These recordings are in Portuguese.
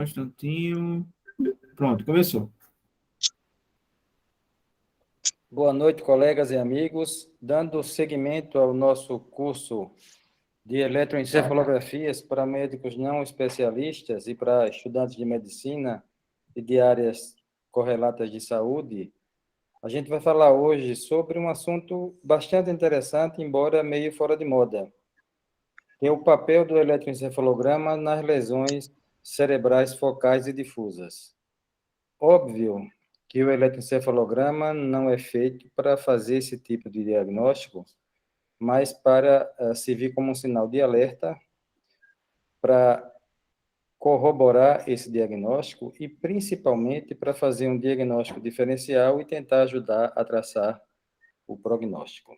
Um instantinho. Pronto, começou. Boa noite, colegas e amigos. Dando seguimento ao nosso curso de eletroencefalografias para médicos não especialistas e para estudantes de medicina e de áreas correlatas de saúde, a gente vai falar hoje sobre um assunto bastante interessante, embora meio fora de moda, que é o papel do eletroencefalograma nas lesões cerebrais focais e difusas. Óbvio que o eletroencefalograma não é feito para fazer esse tipo de diagnóstico, mas para servir como um sinal de alerta para corroborar esse diagnóstico e principalmente para fazer um diagnóstico diferencial e tentar ajudar a traçar o prognóstico.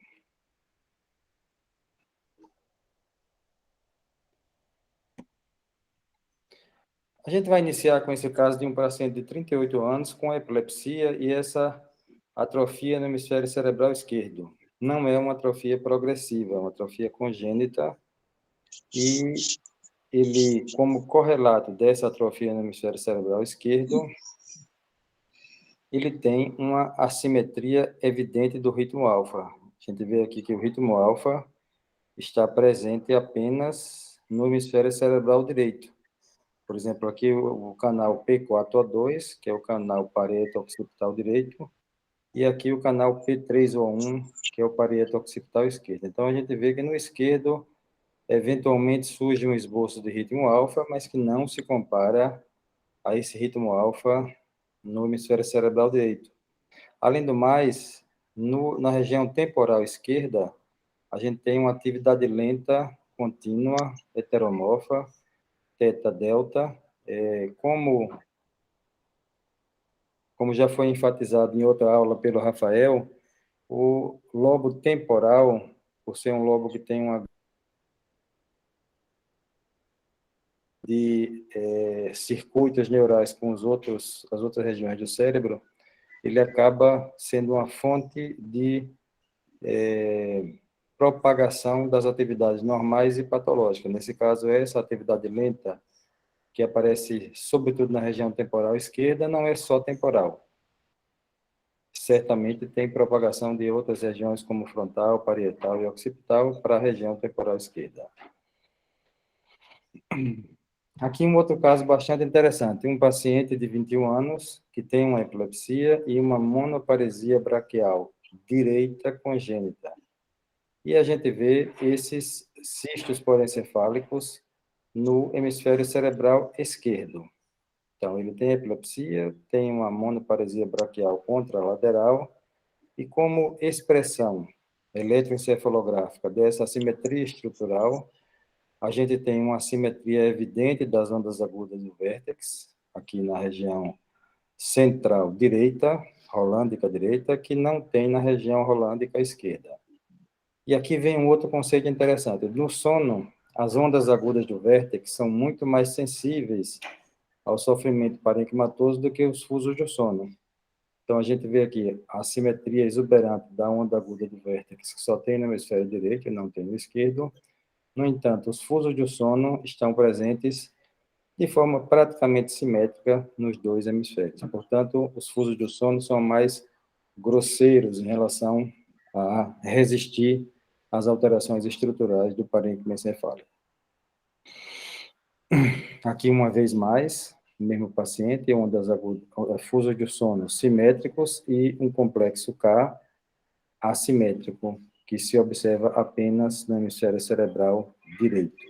A gente vai iniciar com esse caso de um paciente de 38 anos com epilepsia e essa atrofia no hemisfério cerebral esquerdo. Não é uma atrofia progressiva, é uma atrofia congênita e ele, como correlato dessa atrofia no hemisfério cerebral esquerdo, ele tem uma assimetria evidente do ritmo alfa. A gente vê aqui que o ritmo alfa está presente apenas no hemisfério cerebral direito. Por exemplo, aqui o canal P4O2, que é o canal parieto-occipital direito, e aqui o canal P3O1, que é o parieto-occipital esquerdo. Então, a gente vê que no esquerdo, eventualmente surge um esboço de ritmo alfa, mas que não se compara a esse ritmo alfa no hemisfério cerebral direito. Além do mais, na região temporal esquerda, a gente tem uma atividade lenta, contínua, heteromorfa, θ-delta, como já foi enfatizado em outra aula pelo Rafael, o lobo temporal, por ser um lobo que tem uma de circuitos neurais com as outras regiões do cérebro, ele acaba sendo uma fonte de propagação das atividades normais e patológicas. Nesse caso, essa atividade lenta, que aparece sobretudo na região temporal esquerda, não é só temporal. Certamente tem propagação de outras regiões, como frontal, parietal e occipital, para a região temporal esquerda. Aqui um outro caso bastante interessante, um paciente de 21 anos que tem uma epilepsia e uma monoparesia braquial direita congênita. E a gente vê esses cistos porencefálicos no hemisfério cerebral esquerdo. Então, ele tem epilepsia, tem uma monoparesia braquial contralateral, e como expressão eletroencefalográfica dessa assimetria estrutural, a gente tem uma assimetria evidente das ondas agudas do vértex, aqui na região central direita, rolândica direita, que não tem na região rolândica esquerda. E aqui vem um outro conceito interessante. No sono, as ondas agudas do vértex são muito mais sensíveis ao sofrimento parenquimatoso do que os fusos do sono. Então, a gente vê aqui a assimetria exuberante da onda aguda do vértex, que só tem no hemisfério direito e não tem no esquerdo. No entanto, os fusos do sono estão presentes de forma praticamente simétrica nos dois hemisférios. Portanto, os fusos do sono são mais grosseiros em relação a resistir às alterações estruturais do parênquima encefálico. Aqui, uma vez mais, o mesmo paciente, ondas agudas, fusos de sono simétricos e um complexo K assimétrico, que se observa apenas no hemisfério cerebral direito.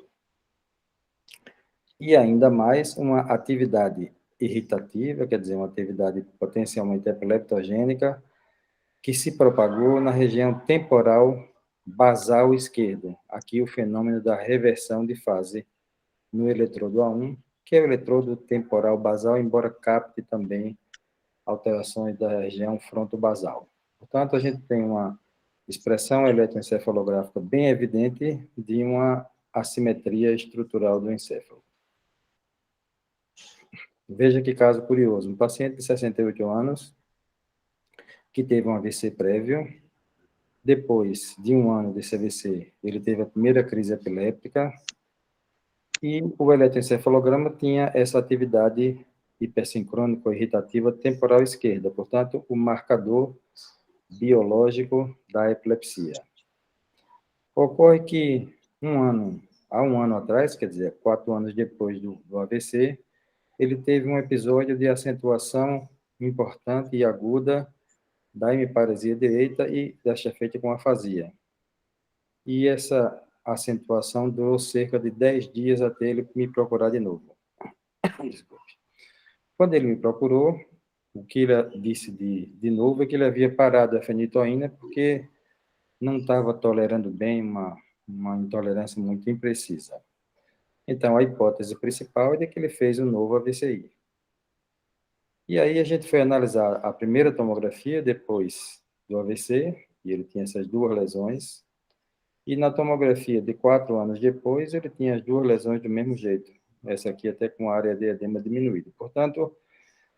E ainda mais uma atividade irritativa, quer dizer, uma atividade potencialmente epileptogênica, que se propagou na região temporal basal esquerdo. Aqui o fenômeno da reversão de fase no eletrodo A1, que é o eletrodo temporal basal, embora capte também alterações da região frontobasal. Portanto, a gente tem uma expressão eletroencefalográfica bem evidente de uma assimetria estrutural do encéfalo. Veja que caso curioso, um paciente de 68 anos, que teve um AVC prévio, depois de um ano desse AVC, ele teve a primeira crise epiléptica, E o eletroencefalograma tinha essa atividade hipersincrônica ou irritativa temporal esquerda, portanto, o marcador biológico da epilepsia. Ocorre que há um ano atrás, quer dizer, 4 anos depois do AVC, ele teve um episódio de acentuação importante e aguda da hemiparesia direita e desta feita com afasia. E essa acentuação durou cerca de 10 dias até ele me procurar de novo. Desculpe. Quando ele me procurou, o que ele disse de novo é que ele havia parado a fenitoína porque não estava tolerando bem uma intolerância muito imprecisa. Então, a hipótese principal é de que ele fez um novo AVCI. E aí a gente foi analisar a primeira tomografia depois do AVC, e ele tinha essas duas lesões, e na tomografia de 4 anos depois, ele tinha as duas lesões do mesmo jeito. Essa aqui até com a área de edema diminuída. Portanto,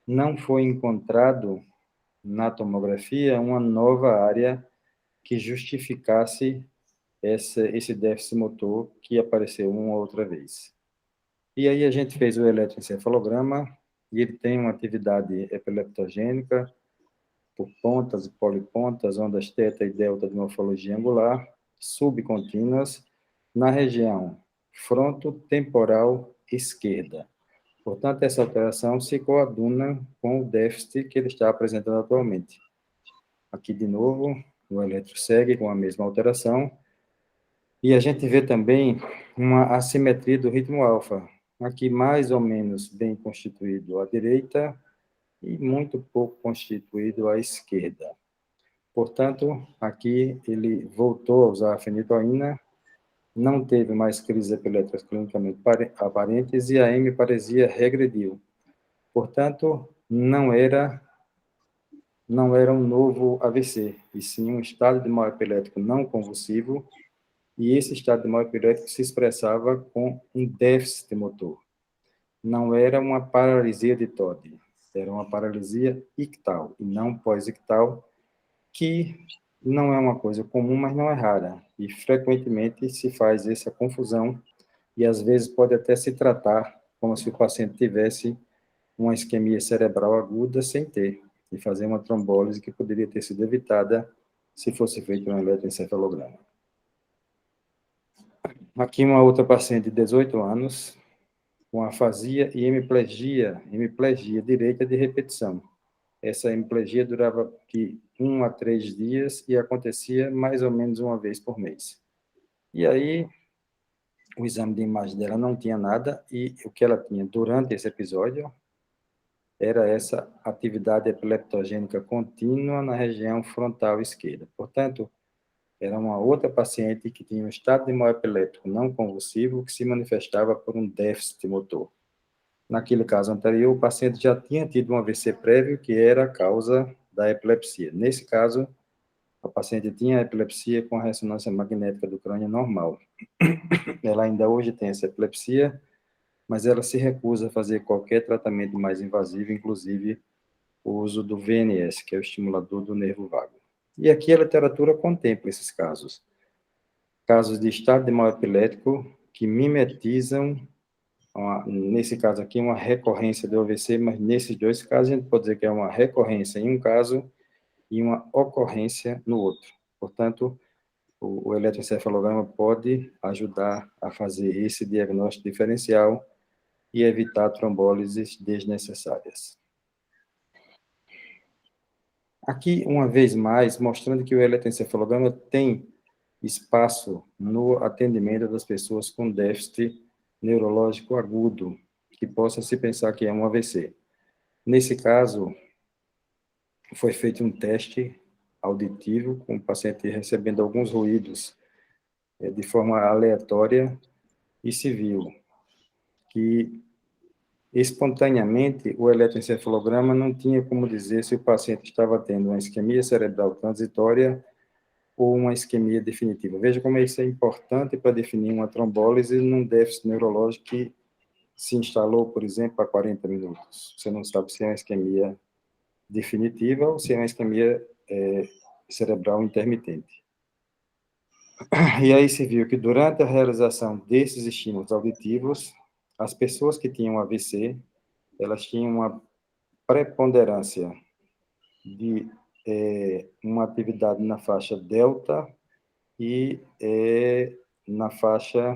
não foi encontrado na tomografia uma nova área que justificasse esse déficit motor que apareceu uma outra vez. E aí a gente fez o eletroencefalograma, e ele tem uma atividade epileptogênica por pontas e polipontas, ondas θ e delta de morfologia angular, subcontínuas, na região frontotemporal esquerda. Portanto, essa alteração se coaduna com o déficit que ele está apresentando atualmente. Aqui, de novo, o eletro segue com a mesma alteração, e a gente vê também uma assimetria do ritmo alfa, aqui mais ou menos bem constituído à direita e muito pouco constituído à esquerda. Portanto, aqui ele voltou a usar a fenitoína, não teve mais crises epiléticas clinicamente aparentes e a hemiparesia regrediu. Portanto, não era um novo AVC, e sim um estado de mal epilético não convulsivo, e esse estado de mal epilético se expressava com um déficit motor. Não era uma paralisia de Todd, era uma paralisia ictal, e não pós-ictal, que não é uma coisa comum, mas não é rara, e frequentemente se faz essa confusão, e às vezes pode até se tratar como se o paciente tivesse uma isquemia cerebral aguda sem ter, e fazer uma trombólise que poderia ter sido evitada se fosse feito um eletroencefalograma. Aqui uma outra paciente de 18 anos, com afasia e hemiplegia direita de repetição. Essa hemiplegia durava de 1 a 3 dias e acontecia mais ou menos uma vez por mês. E aí, o exame de imagem dela não tinha nada, e o que ela tinha durante esse episódio era essa atividade epileptogênica contínua na região frontal esquerda. Portanto, era uma outra paciente que tinha um estado de mal epilético não convulsivo que se manifestava por um déficit motor. Naquele caso anterior, o paciente já tinha tido um AVC prévio, que era a causa da epilepsia. Nesse caso, a paciente tinha epilepsia com a ressonância magnética do crânio normal. Ela ainda hoje tem essa epilepsia, mas ela se recusa a fazer qualquer tratamento mais invasivo, inclusive o uso do VNS, que é o estimulador do nervo vago. E aqui a literatura contempla esses casos. Casos de estado de mal epilético que mimetizam, nesse caso aqui, uma recorrência do AVC, mas nesses dois casos a gente pode dizer que é uma recorrência em um caso e uma ocorrência no outro. Portanto, o eletroencefalograma pode ajudar a fazer esse diagnóstico diferencial e evitar trombólises desnecessárias. Aqui, uma vez mais, mostrando que o eletroencefalograma tem espaço no atendimento das pessoas com déficit neurológico agudo, que possa se pensar que é um AVC. Nesse caso, foi feito um teste auditivo, com o paciente recebendo alguns ruídos de forma aleatória, e se viu que, espontaneamente, o eletroencefalograma não tinha como dizer se o paciente estava tendo uma isquemia cerebral transitória ou uma isquemia definitiva. Veja como isso é importante para definir uma trombólise num déficit neurológico que se instalou, por exemplo, há 40 minutos. Você não sabe se é uma isquemia definitiva ou se é uma isquemia cerebral intermitente. E aí se viu que durante a realização desses estímulos auditivos, as pessoas que tinham AVC, elas tinham uma preponderância de uma atividade na faixa delta e na faixa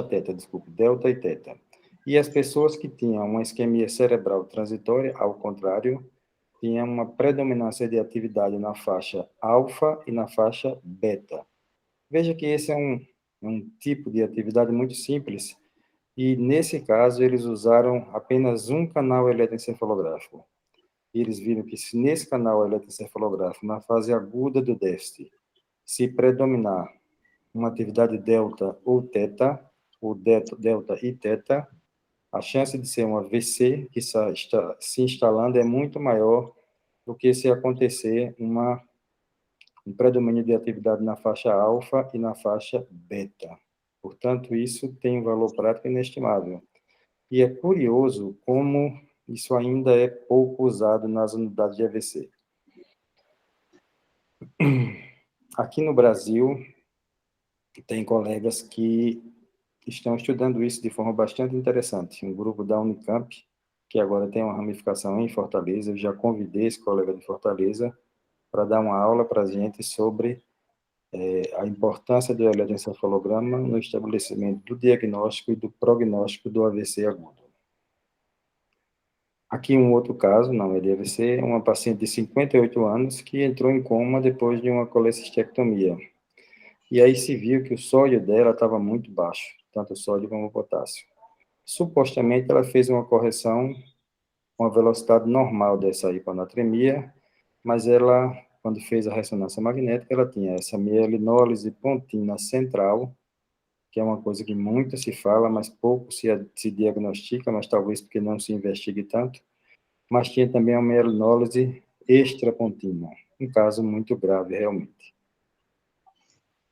teta, desculpe, delta e teta. E as pessoas que tinham uma isquemia cerebral transitória, ao contrário, tinham uma predominância de atividade na faixa alfa e na faixa beta. Veja que esse é um tipo de atividade muito simples, e nesse caso eles usaram apenas um canal eletroencefalográfico. E eles viram que se nesse canal eletroencefalográfico, na fase aguda do déficit, se predominar uma atividade delta ou teta, ou delta e teta, a chance de ser um AVC que está se instalando é muito maior do que se acontecer um predomínio de atividade na faixa alfa e na faixa beta. Portanto, isso tem um valor prático inestimável. E é curioso como isso ainda é pouco usado nas unidades de AVC. Aqui no Brasil, tem colegas que estão estudando isso de forma bastante interessante. Um grupo da Unicamp, que agora tem uma ramificação em Fortaleza, eu já convidei esse colega de Fortaleza para dar uma aula para a gente sobre a importância do eletroencefalograma no estabelecimento do diagnóstico e do prognóstico do AVC agudo. Aqui um outro caso, não é de AVC, uma paciente de 58 anos que entrou em coma depois de uma colecistectomia. E aí se viu que o sódio dela estava muito baixo, tanto o sódio como o potássio. Supostamente ela fez uma correção com a velocidade normal dessa hiponatremia, mas ela, quando fez a ressonância magnética, ela tinha essa mielinólise pontina central, que é uma coisa que muito se fala, mas pouco se diagnostica, mas talvez porque não se investigue tanto, mas tinha também a mielinólise extrapontina, um caso muito grave realmente.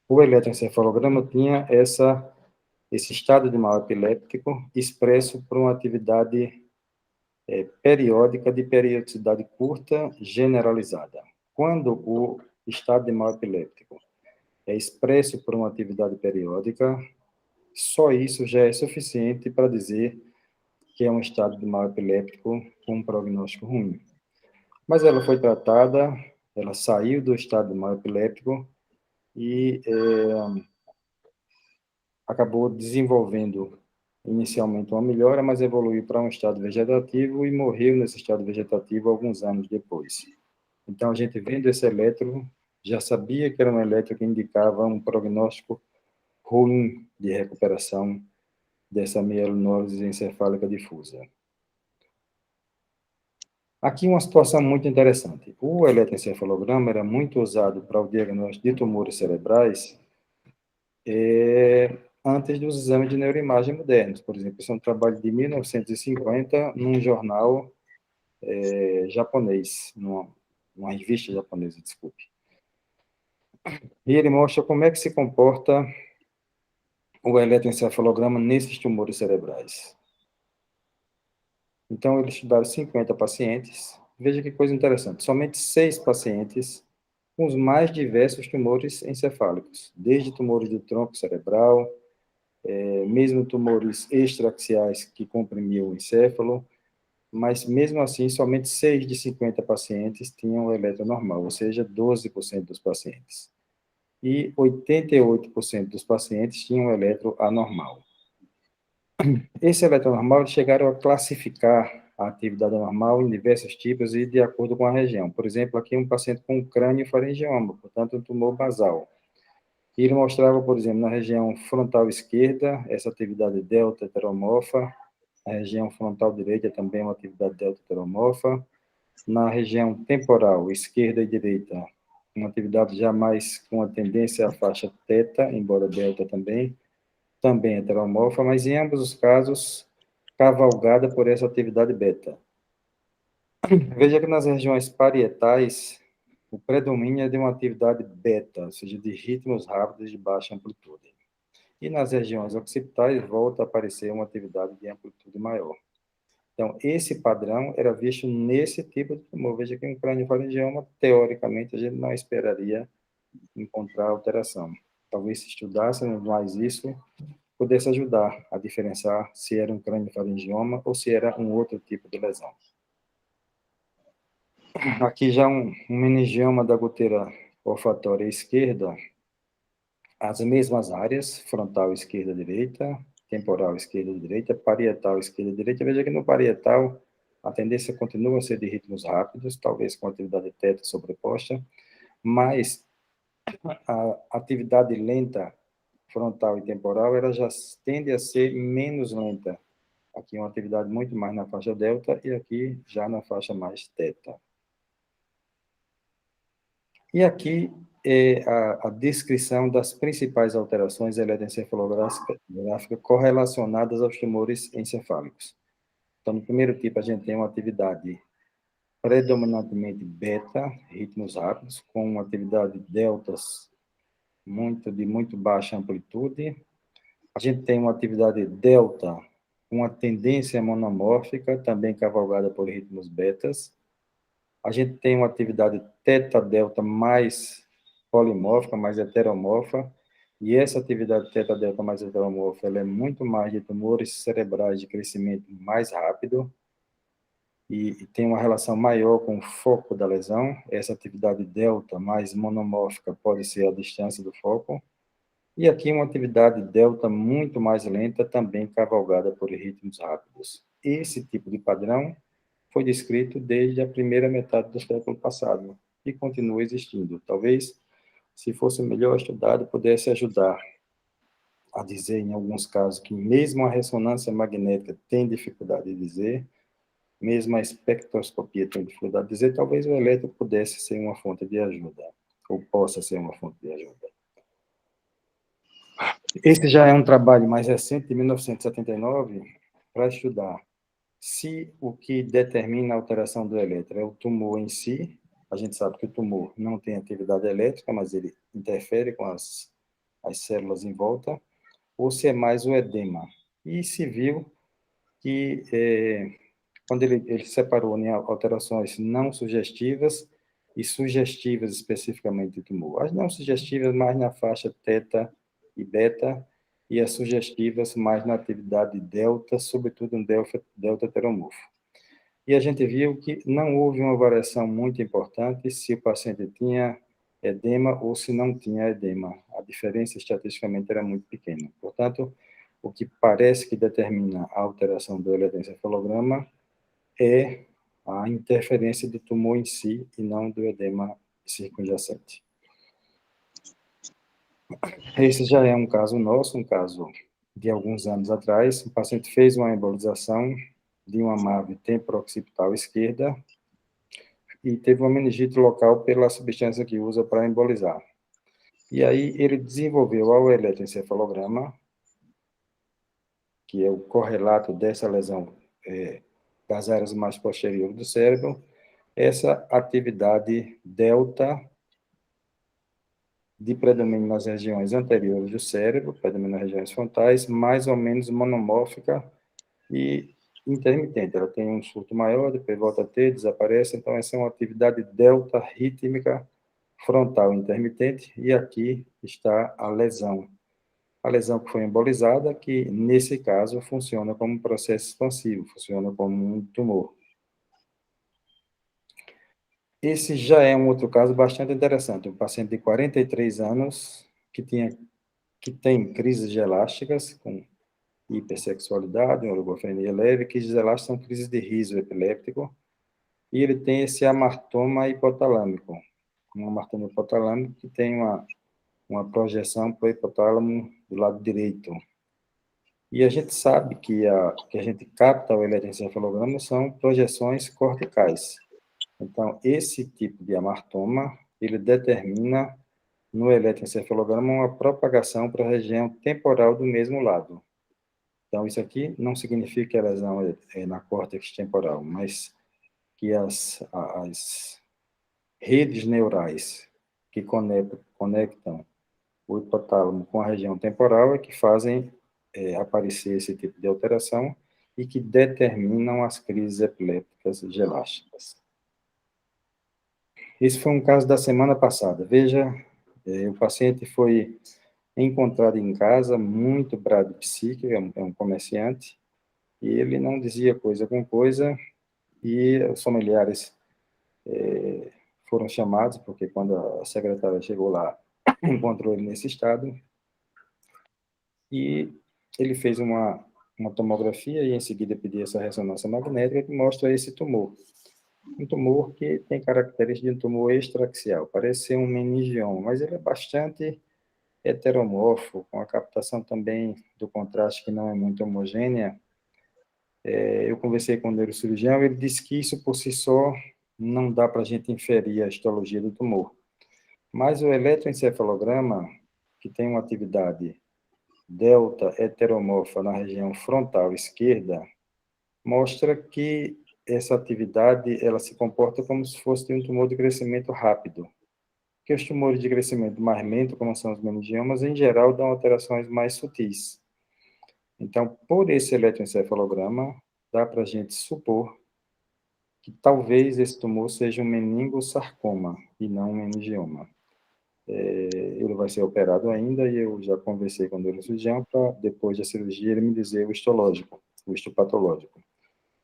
O eletroencefalograma tinha esse estado de mal epiléptico expresso por uma atividade periódica de periodicidade curta generalizada. Quando o estado de mal epiléptico é expresso por uma atividade periódica, só isso já é suficiente para dizer que é um estado de mal epiléptico com um prognóstico ruim. Mas ela foi tratada, ela saiu do estado de mal epiléptico e acabou desenvolvendo inicialmente uma melhora, mas evoluiu para um estado vegetativo e morreu nesse estado vegetativo alguns anos depois. Então, a gente vendo esse eletro, já sabia que era um eletro que indicava um prognóstico ruim de recuperação dessa mielinólise encefálica difusa. Aqui uma situação muito interessante. O eletroencefalograma era muito usado para o diagnóstico de tumores cerebrais antes dos exames de neuroimagem modernos. Por exemplo, isso é um trabalho de 1950 num jornal japonês, numa revista japonesa, desculpe. E ele mostra como é que se comporta o eletroencefalograma nesses tumores cerebrais. Então, eles estudaram 50 pacientes. Veja que coisa interessante. Somente 6 pacientes com os mais diversos tumores encefálicos, desde tumores do tronco cerebral, mesmo tumores extraaxiais que comprimiam o encéfalo, mas mesmo assim, somente 6 de 50 pacientes tinham o eletro normal, ou seja, 12% dos pacientes. E 88% dos pacientes tinham o eletro anormal. Esse eletronormal, eles chegaram a classificar a atividade anormal em diversos tipos e de acordo com a região. Por exemplo, aqui um paciente com crânio faringioma, portanto, um tumor basal. E ele mostrava, por exemplo, na região frontal esquerda, essa atividade delta heteromorfa, na região frontal direita também uma atividade delta heteromorfa, na região temporal esquerda e direita, uma atividade já mais com a tendência à faixa teta, embora delta também heteromorfa, mas em ambos os casos, cavalgada por essa atividade beta. Veja que nas regiões parietais, o predomínio é de uma atividade beta, ou seja, de ritmos rápidos de baixa amplitude. E nas regiões occipitais, volta a aparecer uma atividade de amplitude maior. Então, esse padrão era visto nesse tipo de tumor. Veja que um craniofaringioma, teoricamente, a gente não esperaria encontrar alteração. Talvez se estudássemos mais isso, pudesse ajudar a diferenciar se era um craniofaringioma ou se era um outro tipo de lesão. Aqui já um meningioma da goteira olfatória esquerda, as mesmas áreas, frontal esquerda-direita, temporal esquerda-direita, parietal esquerda-direita. Veja que no parietal a tendência continua a ser de ritmos rápidos, talvez com atividade teta sobreposta, mas a atividade lenta frontal e temporal, ela já tende a ser menos lenta. Aqui uma atividade muito mais na faixa delta e aqui já na faixa mais teta. E aqui é a descrição das principais alterações eletroencefalográficas correlacionadas aos tumores encefálicos. Então, no primeiro tipo, a gente tem uma atividade predominantemente beta, ritmos rápidos, com uma atividade deltas de muito baixa amplitude. A gente tem uma atividade delta, uma tendência monomórfica, também cavalgada por ritmos betas. A gente tem uma atividade teta-delta mais polimórfica, mais heteromorfa, e essa atividade teta-delta mais heteromorfa, ela é muito mais de tumores cerebrais de crescimento mais rápido, e tem uma relação maior com o foco da lesão. Essa atividade delta mais monomórfica pode ser a distância do foco, e aqui uma atividade delta muito mais lenta, também cavalgada por ritmos rápidos. Esse tipo de padrão foi descrito desde a primeira metade do século passado e continua existindo. Talvez, se fosse melhor estudado, pudesse ajudar a dizer, em alguns casos, que mesmo a ressonância magnética tem dificuldade de dizer, mesmo a espectroscopia tem dificuldade de dizer, talvez o eletro pudesse ser uma fonte de ajuda, ou possa ser uma fonte de ajuda. Esse já é um trabalho mais recente, de 1979, para estudar se o que determina a alteração do elétron é o tumor em si. A gente sabe que o tumor não tem atividade elétrica, mas ele interfere com as células em volta, ou se é mais o edema. E se viu que, quando ele separou em alterações não sugestivas e sugestivas especificamente de tumor. As não sugestivas mais na faixa teta e beta, e as sugestivas mais na atividade delta, sobretudo no delta heteromorfo. E a gente viu que não houve uma variação muito importante se o paciente tinha edema ou se não tinha edema. A diferença estatisticamente era muito pequena. Portanto, o que parece que determina a alteração do eletroencefalograma é a interferência do tumor em si e não do edema circunjacente. Esse já é um caso nosso, um caso de alguns anos atrás. O paciente fez uma embolização de uma MAV temporo-occipital esquerda e teve uma meningite local pela substância que usa para embolizar. E aí ele desenvolveu ao eletroencefalograma, que é o correlato dessa lesão das áreas mais posteriores do cérebro, essa atividade delta de predomínio nas regiões anteriores do cérebro, predomínio nas regiões frontais, mais ou menos monomórfica e intermitente. Ela tem um surto maior, depois volta a ter, desaparece. Então, essa é uma atividade delta rítmica frontal intermitente, e aqui está a lesão. A lesão que foi embolizada, que nesse caso funciona como um processo expansivo, funciona como um tumor. Esse já é um outro caso bastante interessante. Um paciente de 43 anos que tem crises elásticas, com hipersexualidade, uma oligofrenia leve. Crises elásticas são crises de riso epiléptico, e ele tem esse amartoma hipotalâmico. Um amartoma hipotalâmico que tem uma projeção para o hipotálamo do lado direito. E a gente sabe que a gente capta o eletroencefalograma são projeções corticais. Então, esse tipo de amartoma, ele determina no eletroencefalograma uma propagação para a região temporal do mesmo lado. Então, isso aqui não significa que a lesão é na córtex temporal, mas que as redes neurais que conectam o hipotálamo com a região temporal é que fazem aparecer esse tipo de alteração, e que determinam as crises epilépticas gelásticas. Esse foi um caso da semana passada. Veja, o paciente foi encontrado em casa, muito bradipsíquico, é um comerciante, e ele não dizia coisa com coisa, e os familiares foram chamados, porque quando a secretária chegou lá, encontrou ele nesse estado, e ele fez uma tomografia e em seguida pediu essa ressonância magnética que mostra esse tumor. Um tumor que tem características de um tumor extraaxial, parece ser um meningioma, mas ele é bastante heteromorfo, com a captação também do contraste que não é muito homogênea. Eu conversei com o neurocirurgião, ele disse que isso por si só não dá para a gente inferir a histologia do tumor. Mas o eletroencefalograma, que tem uma atividade delta heteromorfa na região frontal esquerda, mostra que essa atividade ela se comporta como se fosse um tumor de crescimento rápido. Que os tumores de crescimento mais lento, como são os meningiomas, em geral dão alterações mais sutis. Então, por esse eletroencefalograma, dá para a gente supor que talvez esse tumor seja um meningosarcoma e não um meningioma. Ele vai ser operado ainda e eu já conversei com o neurocirurgião para, depois da cirurgia, ele me dizer o histológico, o histopatológico.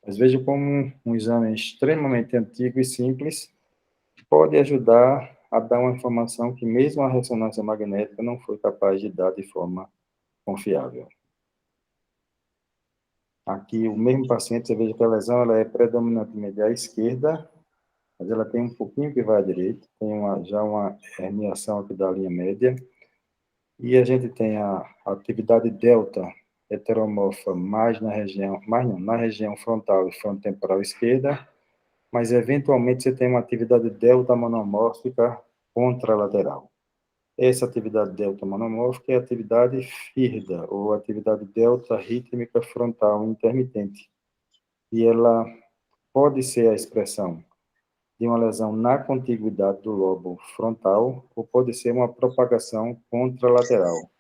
Mas veja como um exame extremamente antigo e simples pode ajudar a dar uma informação que mesmo a ressonância magnética não foi capaz de dar de forma confiável. Aqui, o mesmo paciente, você veja que a lesão ela é predominantemente à esquerda, mas ela tem um pouquinho que vai à direita, tem já uma herniação aqui da linha média, e a gente tem a atividade delta heteromorfa na região frontal e frontotemporal esquerda, mas eventualmente você tem uma atividade delta monomórfica contralateral. Essa atividade delta monomórfica é a atividade FIRDA, ou atividade delta rítmica frontal intermitente. E ela pode ser a expressão de uma lesão na contiguidade do lobo frontal, ou pode ser uma propagação contralateral.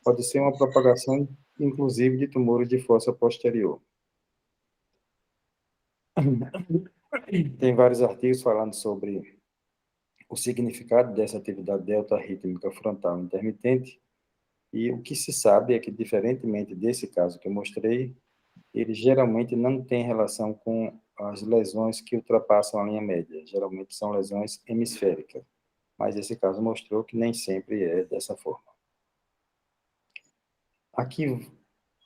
Pode ser uma propagação, inclusive, de tumores de fossa posterior. Tem vários artigos falando sobre o significado dessa atividade delta rítmica frontal intermitente, e o que se sabe é que, diferentemente desse caso que eu mostrei, ele geralmente não tem relação com as lesões que ultrapassam a linha média. Geralmente são lesões hemisféricas, mas esse caso mostrou que nem sempre é dessa forma. Aqui,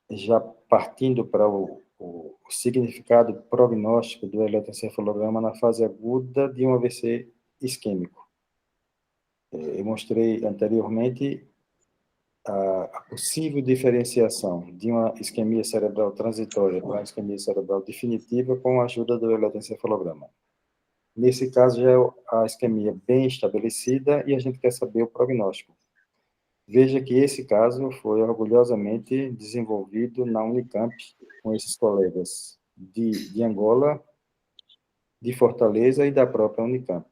já partindo para o significado prognóstico do eletroencefalograma na fase aguda de um AVC isquêmico. Eu mostrei anteriormente a possível diferenciação de uma isquemia cerebral transitória para uma isquemia cerebral definitiva com a ajuda do eletroencefalograma. Nesse caso, já é a isquemia bem estabelecida e a gente quer saber o prognóstico. Veja que esse caso foi orgulhosamente desenvolvido na Unicamp, com esses colegas de Angola, de Fortaleza e da própria Unicamp.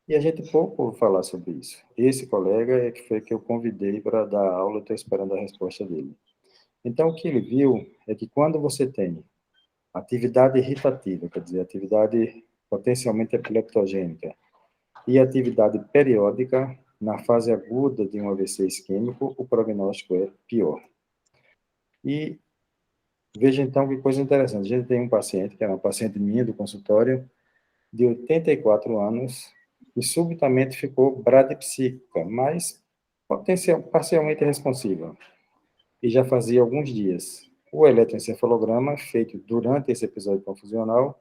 E a gente pouco ouve falar sobre isso. Esse colega é que foi que eu convidei para dar aula, estou esperando a resposta dele. Então, o que ele viu é que quando você tem atividade irritativa, quer dizer, atividade potencialmente epileptogênica, e atividade periódica, na fase aguda de um AVC isquêmico, o prognóstico é pior. E veja então que coisa interessante. A gente tem um paciente, que era uma paciente minha do consultório, de 84 anos, e subitamente ficou bradipsíquica, mas parcialmente responsiva. E já fazia alguns dias. O eletroencefalograma, feito durante esse episódio confusional,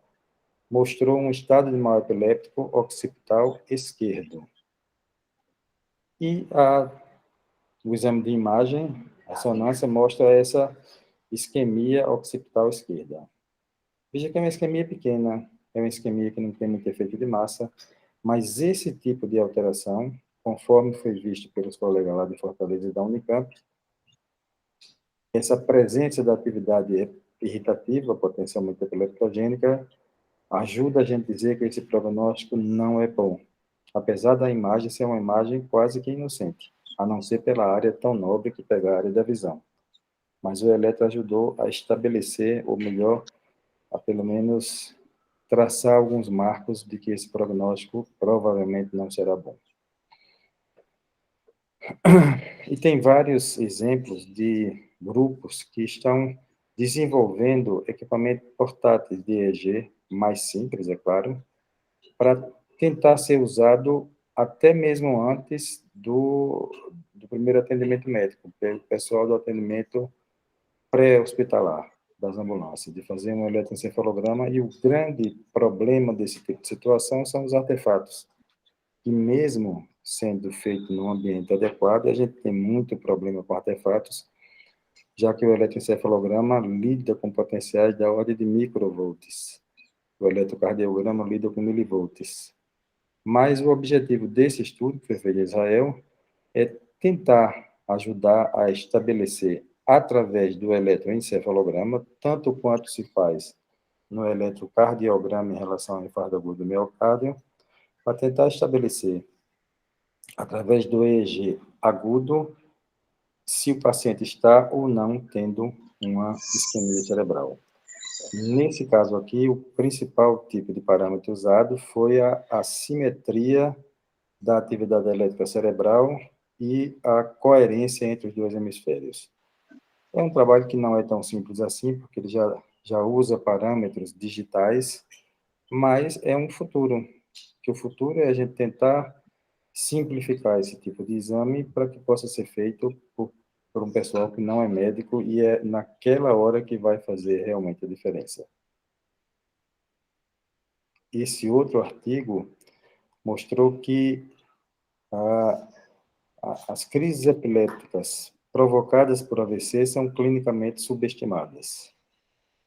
mostrou um estado de mal epiléptico occipital esquerdo. E o exame de imagem, a ressonância, mostra essa isquemia occipital esquerda. Veja que é uma isquemia pequena, é uma isquemia que não tem muito efeito de massa, mas esse tipo de alteração, conforme foi visto pelos colegas lá de Fortaleza e da Unicamp, essa presença da atividade irritativa, potencialmente epileptogênica, ajuda a gente a dizer que esse prognóstico não é bom, apesar da imagem ser uma imagem quase que inocente, a não ser pela área tão nobre que pega a área da visão. mas o eletro ajudou a estabelecer, ou melhor, a pelo menos traçar alguns marcos de que esse prognóstico provavelmente não será bom. E tem vários exemplos de grupos que estão desenvolvendo equipamentos portáteis de EEG, mais simples, é claro, para tentar ser usado até mesmo antes do primeiro atendimento médico, pelo pessoal do atendimento pré-hospitalar das ambulâncias, de fazer um eletroencefalograma, e o grande problema desse tipo de situação são os artefatos, que mesmo sendo feito num ambiente adequado, a gente tem muito problema com artefatos, já que o eletroencefalograma lida com potenciais da ordem de microvolts. O eletrocardiograma lida com milivolts. Mas o objetivo desse estudo, que foi feito em Israel, é tentar ajudar a estabelecer, através do eletroencefalograma, tanto quanto se faz no eletrocardiograma em relação ao infarto agudo do miocárdio, para tentar estabelecer, através do EEG agudo, se o paciente está ou não tendo uma isquemia cerebral. Nesse caso aqui, o principal tipo de parâmetro usado foi a assimetria da atividade elétrica cerebral e a coerência entre os dois hemisférios. É um trabalho que não é tão simples assim, porque ele já usa parâmetros digitais, mas é um futuro, que o futuro é a gente tentar simplificar esse tipo de exame para que possa ser feito por um pessoal que não é médico, e é naquela hora que vai fazer realmente a diferença. Esse outro artigo mostrou que as crises epilépticas provocadas por AVC são clinicamente subestimadas.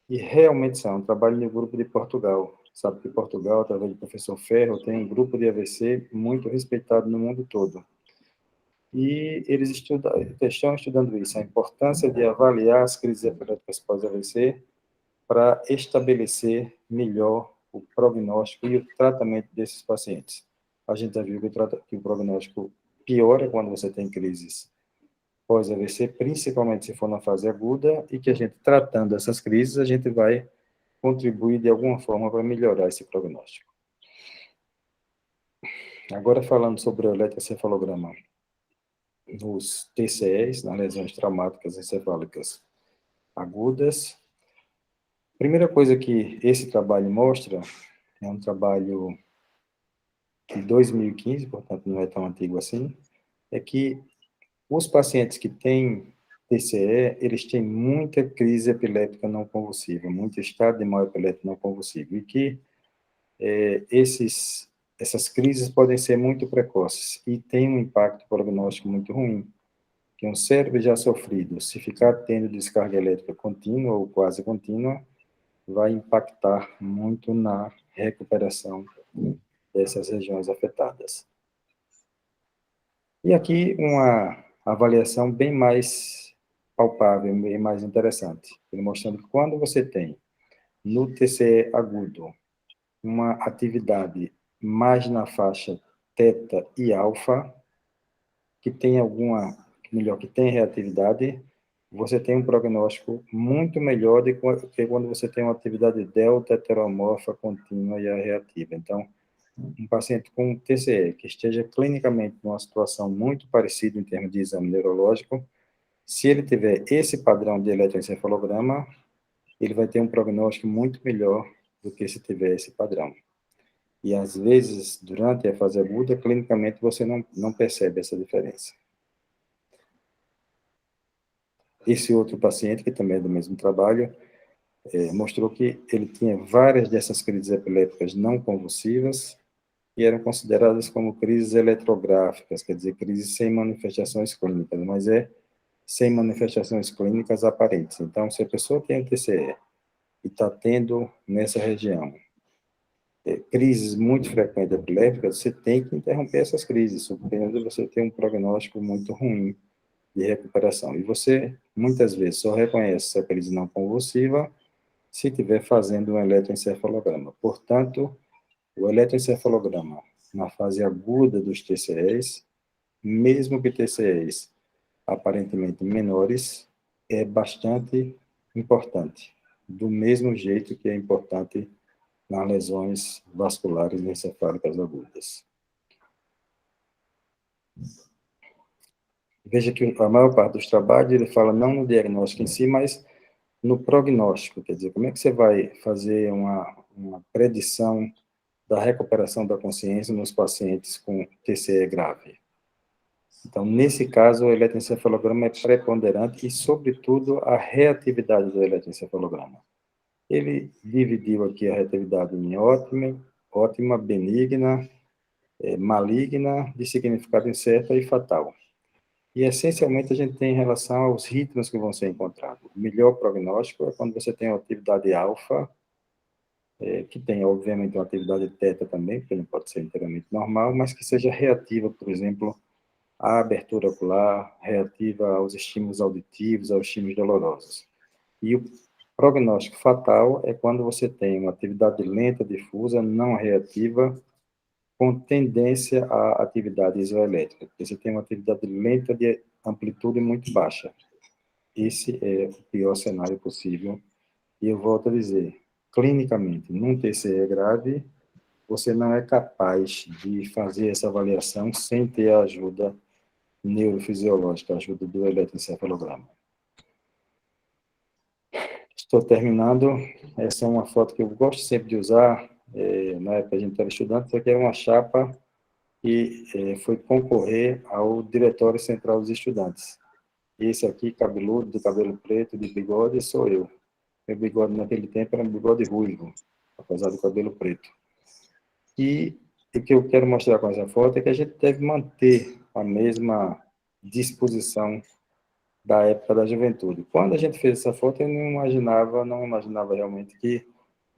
E realmente são. Eu trabalho no grupo de Portugal. Sabe que Portugal, através do professor Ferro, tem um grupo de AVC muito respeitado no mundo todo. E eles estão estudando isso, a importância de avaliar as crises epilépticas pós-AVC para estabelecer melhor o prognóstico e o tratamento desses pacientes. A gente já viu que o prognóstico piora quando você tem crises pós-AVC, principalmente se for na fase aguda, e que a gente, tratando essas crises, a gente vai contribuir de alguma forma para melhorar esse prognóstico. Agora, falando sobre o eletroencefalograma nos TCEs, nas lesões traumáticas encefálicas agudas. A primeira coisa que esse trabalho mostra, é um trabalho de 2015, portanto não é tão antigo assim, é que os pacientes que têm TCE, eles têm muita crise epiléptica não convulsiva, muito estado de mal epilético não convulsivo, e que essas crises podem ser muito precoces e têm um impacto prognóstico muito ruim, que um cérebro já sofrido, se ficar tendo descarga elétrica contínua ou quase contínua, vai impactar muito na recuperação dessas regiões afetadas. E aqui uma avaliação bem mais palpável, bem mais interessante, mostrando que quando você tem no TCE agudo uma atividade mais na faixa teta e alfa, que tem que tem reatividade, você tem um prognóstico muito melhor do que quando você tem uma atividade delta, heteromorfa, contínua e reativa. Então, um paciente com TCE que esteja clinicamente numa situação muito parecida em termos de exame neurológico, se ele tiver esse padrão de eletroencefalograma, ele vai ter um prognóstico muito melhor do que se tiver esse padrão. E, às vezes, durante a fase aguda, clinicamente você não percebe essa diferença. Esse outro paciente, que também é do mesmo trabalho, mostrou que ele tinha várias dessas crises epilépticas não convulsivas e eram consideradas como crises eletrográficas, quer dizer, crises sem manifestações clínicas, mas sem manifestações clínicas aparentes. Então, se a pessoa tem um TCE e está tendo nessa região crises muito frequentes epilépticas, você tem que interromper essas crises, supondo você ter um prognóstico muito ruim de recuperação. E você, muitas vezes, só reconhece essa crise não convulsiva se estiver fazendo um eletroencefalograma. Portanto, o eletroencefalograma na fase aguda dos TCEs, mesmo que TCEs aparentemente menores, é bastante importante, do mesmo jeito que é importante nas lesões vasculares encefálicas agudas. Veja que a maior parte dos trabalhos ele fala não no diagnóstico em si, mas no prognóstico, quer dizer, como é que você vai fazer uma predição da recuperação da consciência nos pacientes com TCE grave. Então, nesse caso, o eletroencefalograma é preponderante e, sobretudo, a reatividade do eletroencefalograma. Ele dividiu aqui a reatividade em ótima, benigna, maligna, de significado incerto e fatal. E, essencialmente, a gente tem em relação aos ritmos que vão ser encontrados. O melhor prognóstico é quando você tem uma atividade alfa, que tem, obviamente, uma atividade teta também, porque não pode ser inteiramente normal, mas que seja reativa, por exemplo, à abertura ocular, reativa aos estímulos auditivos, aos estímulos dolorosos. E o prognóstico fatal é quando você tem uma atividade lenta, difusa, não reativa, com tendência à atividade isoelétrica, porque você tem uma atividade lenta de amplitude muito baixa. Esse é o pior cenário possível. E eu volto a dizer, clinicamente, num TCE grave, você não é capaz de fazer essa avaliação sem ter a ajuda neurofisiológica, a ajuda do eletroencefalograma. Estou terminando. Essa é uma foto que eu gosto sempre de usar. Na época a gente estava estudando, isso aqui é uma chapa e foi concorrer ao Diretório Central dos Estudantes. Esse aqui, cabeludo, de cabelo preto, de bigode, sou eu. Meu bigode naquele tempo era um bigode ruivo, apesar do cabelo preto. E o que eu quero mostrar com essa foto é que a gente deve manter a mesma disposição da época da juventude. Quando a gente fez essa foto, eu não imaginava realmente que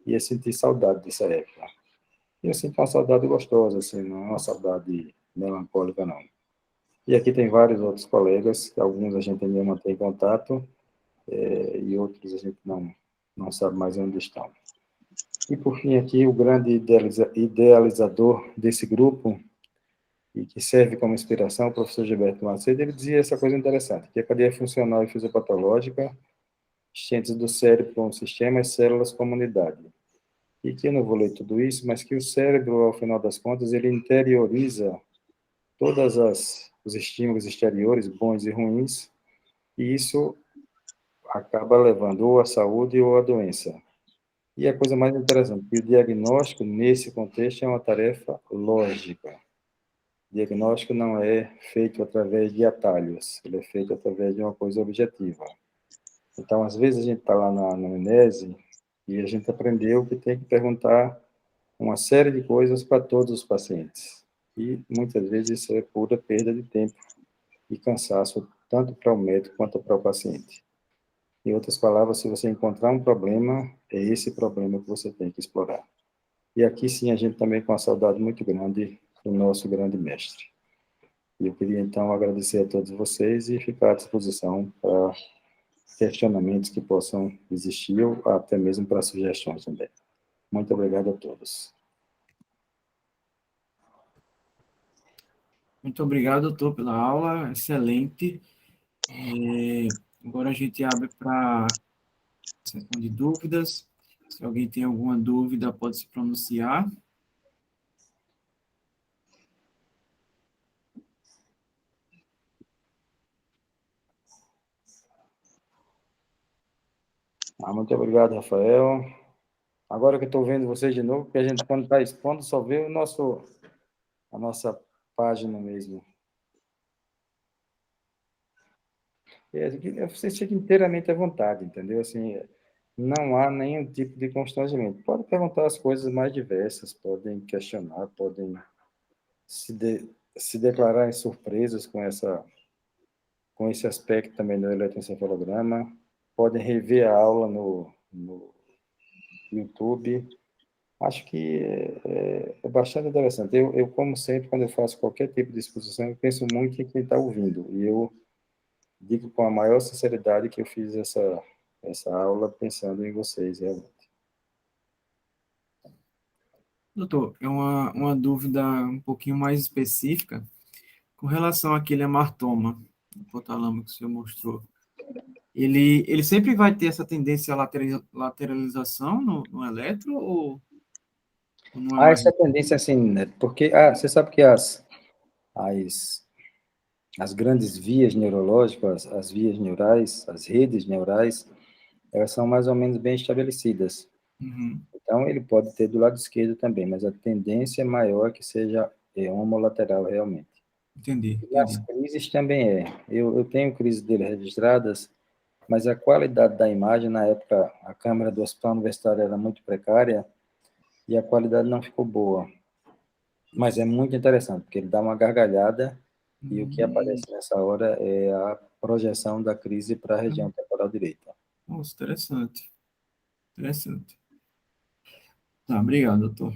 ia sentir saudade dessa época. E eu sinto uma saudade gostosa, assim, não é uma saudade melancólica, não. E aqui tem vários outros colegas, que alguns a gente ainda mantém contato, e outros a gente não sabe mais onde estão. E, por fim, aqui, o grande idealizador desse grupo, e que serve como inspiração, o professor Gilberto Macedo, ele dizia essa coisa interessante, que a cadeia funcional e fisiopatológica, cientes do cérebro como sistema e células como unidade. E que eu não vou ler tudo isso, mas que o cérebro, ao final das contas, ele interioriza todos os estímulos exteriores, bons e ruins, e isso acaba levando ou à saúde ou à doença. E a coisa mais interessante, que o diagnóstico, nesse contexto, é uma tarefa lógica. O diagnóstico não é feito através de atalhos, ele é feito através de uma coisa objetiva. Então, às vezes, a gente está lá na anamnese e a gente aprendeu que tem que perguntar uma série de coisas para todos os pacientes. E, muitas vezes, isso é pura perda de tempo e cansaço, tanto para o médico quanto para o paciente. Em outras palavras, se você encontrar um problema, é esse problema que você tem que explorar. E aqui, sim, a gente também com uma saudade muito grande do nosso grande mestre. E eu queria, então, agradecer a todos vocês e ficar à disposição para questionamentos que possam existir, ou até mesmo para sugestões também. Muito obrigado a todos. Muito obrigado, doutor, pela aula, excelente. Agora a gente abre para sessão de dúvidas. Se alguém tem alguma dúvida, pode se pronunciar. Muito obrigado, Rafael. Agora que eu estou vendo vocês de novo, porque a gente, quando está expondo, só vê a nossa página mesmo. Você fica inteiramente à vontade, entendeu? Assim, não há nenhum tipo de constrangimento. Pode perguntar as coisas mais diversas, podem questionar, podem se declararem surpresas com esse aspecto também do eletroencefalograma, podem rever a aula no YouTube. Acho que é bastante interessante. Eu, como sempre, quando eu faço qualquer tipo de exposição, eu penso muito em quem está ouvindo. E eu digo com a maior sinceridade que eu fiz essa aula pensando em vocês, realmente. Doutor, é uma dúvida um pouquinho mais específica com relação àquele hematoma hipotálamo que o senhor mostrou. ele sempre vai ter essa tendência à lateralização no eletro ou não é Há mais? essa tendência assim, né? Porque você sabe que as, as grandes vias neurológicas, as vias neurais, as redes neurais, elas são mais ou menos bem estabelecidas. Uhum, Então, ele pode ter do lado esquerdo também, mas a tendência é maior que seja homolateral realmente. entendi, E nas entendi. crises também é. Eu tenho crises dele registradas, mas a qualidade da imagem, na época, a câmera do hospital universitário era muito precária e a qualidade não ficou boa. Mas é muito interessante, porque ele dá uma gargalhada e o que Hum, aparece nessa hora é a projeção da crise para a região temporal direita. nossa, interessante, interessante. Tá, obrigado, doutor.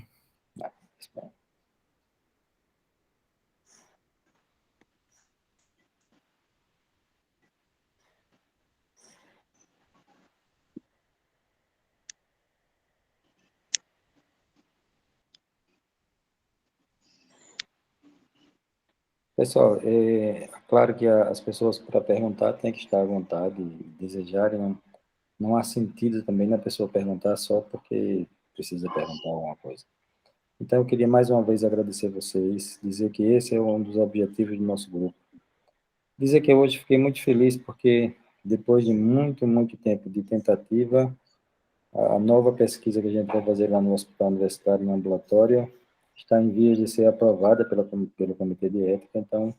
Pessoal, claro que as pessoas para perguntar têm que estar à vontade e desejarem. Não há sentido também na pessoa perguntar só porque precisa perguntar alguma coisa. Então, eu queria mais uma vez agradecer vocês, dizer que esse é um dos objetivos do nosso grupo. Dizer que hoje fiquei muito feliz porque, depois de muito, muito tempo de tentativa, a nova pesquisa que a gente vai fazer lá no Hospital Universitário, no ambulatório, está em vias de ser aprovada pelo Comitê de Ética. Então,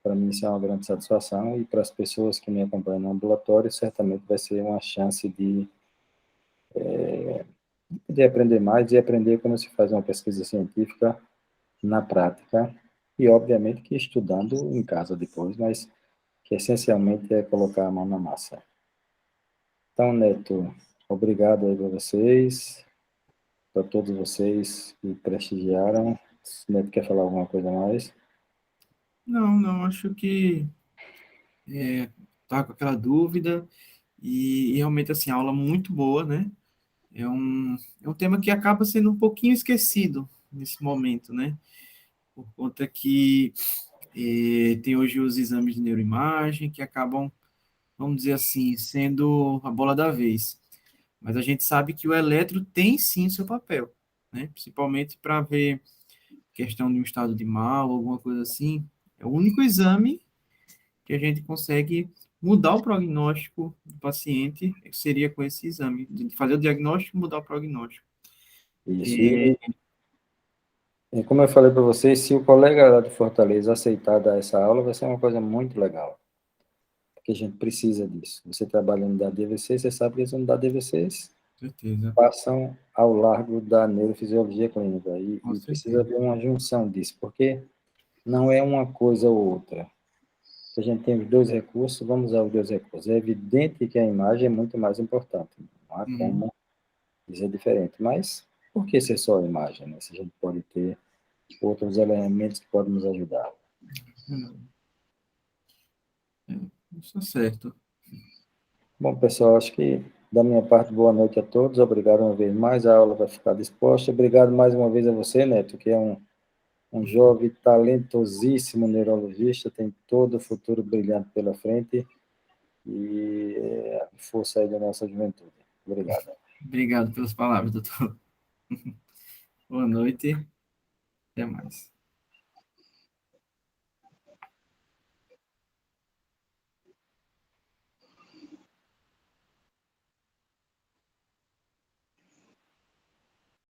para mim, isso é uma grande satisfação e para as pessoas que me acompanham no ambulatório, certamente vai ser uma chance de aprender mais e aprender como se faz uma pesquisa científica na prática e, obviamente, que estudando em casa depois, mas que essencialmente é colocar a mão na massa. Então, Neto, obrigado aí para vocês, para todos vocês que prestigiaram. Se o Neto quer falar alguma coisa a mais? Não, não, acho que tá com aquela dúvida e realmente, assim, a aula muito boa, né? É um tema que acaba sendo um pouquinho esquecido nesse momento, né? Por conta que tem hoje os exames de neuroimagem que acabam, vamos dizer assim, sendo a bola da vez. Mas a gente sabe que o eletro tem sim seu papel, né? Principalmente para ver questão de um estado de mal, alguma coisa assim. É o único exame que a gente consegue mudar o prognóstico do paciente, seria com esse exame, de fazer o diagnóstico e mudar o prognóstico. Isso. É, E como eu falei para vocês, se o colega lá de Fortaleza aceitar dar essa aula, vai ser uma coisa muito legal, porque a gente precisa disso. Você trabalha em unidade de AVC, você sabe que as unidades de AVCs certeza, passam ao largo da neurofisiologia clínica com e precisa certeza. haver uma junção disso, porque não é uma coisa ou outra. Se a gente tem os dois recursos, vamos usar os dois recursos. É evidente que a imagem é muito mais importante, não há Uhum. como dizer diferente, mas por que ser só a imagem, né? Se a gente pode ter outros elementos que podem nos ajudar. Isso é certo. Bom, pessoal, acho que da minha parte, boa noite a todos. Obrigado uma vez mais. A aula vai ficar disposta. Obrigado mais uma vez a você, Neto, que é um jovem talentosíssimo neurologista, tem todo o futuro brilhante pela frente e força aí da nossa juventude. Obrigado. Obrigado pelas palavras, doutor. Boa noite, até mais.